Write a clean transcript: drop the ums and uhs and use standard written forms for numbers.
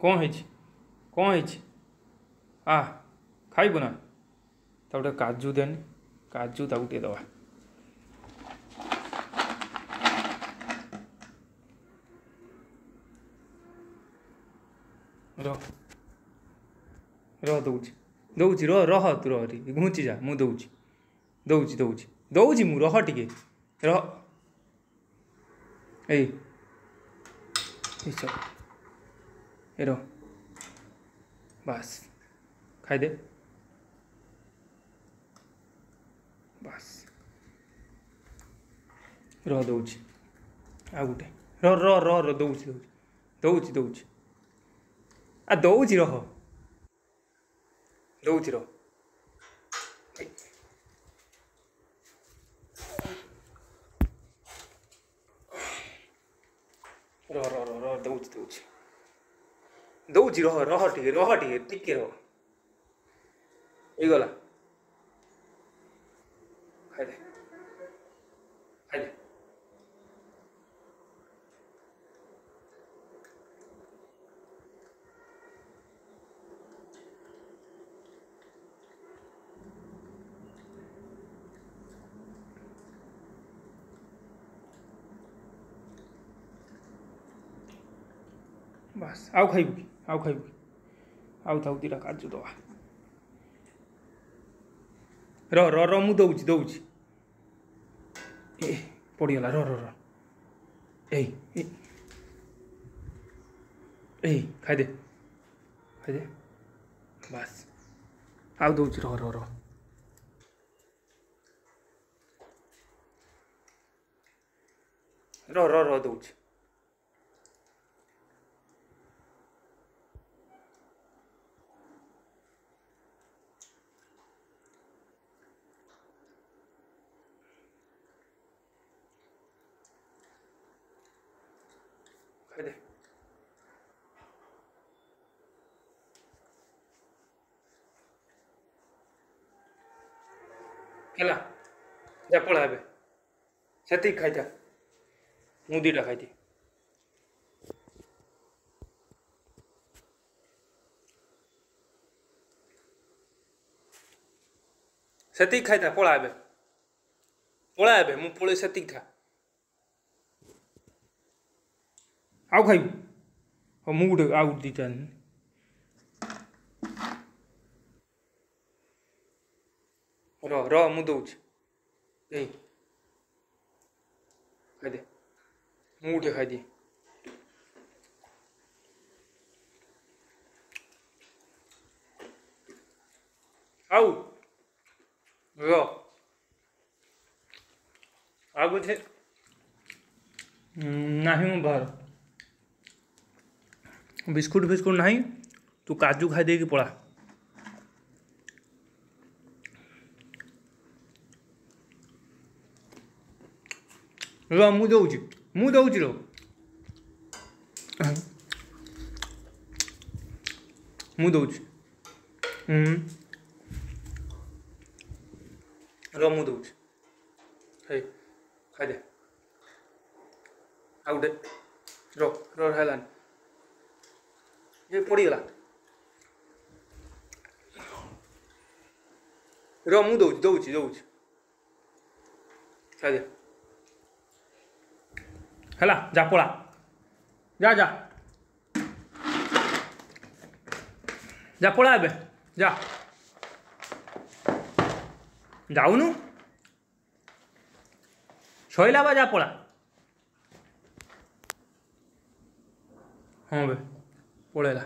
कौन है कौन है आ खाइबु ना गोटे काजू देनी काजू ताकू टे दवा दौची दौची रह तू रही घुंची जा मु दौची दौची दौची दौची मु रह टिके रह ए चल ए रह बस खाई दे बस रह दौची आ गोटे रह रह रह रह दौची दौची दौची दौची आ दौची रह दौची रह रह रह रह रह दौची दौची दौची रह रह टिके टिके रह गला खाई दे खाई दे बस आउ खाइबु कि आउ थाउ दीटा काजू दवा रह रह रह मु दौची दौची ए पड़गला रह रह रह ए खाई दे बस आउ दौची रह रह रह रह रह रह दौची खाई दे ହେଲା जा पड़ा ए से खाई था मु दीटा खाई से खाई था पड़ा ए मु पड़े से था आउ खाइबु हाँ मु गोटे आउ दीटा रह रह मु दौची ए खाई दे मु गोटे खाई दिए आउ रह आ कुछ नहीं मो बाहर बिस्कुट फिस्कुट नहीं तू काजू खाई दे पड़ा रो मु दौची रो मु दौची रो मु दौची हे खाई दे आ गोटे रो रो है ये पड़गला रो मु दौची खाई दे है जा पड़ा जा जा जा पड़ा ए जा जाऊनु शैला बा जा पड़ा हाँ बे पड़ेगा।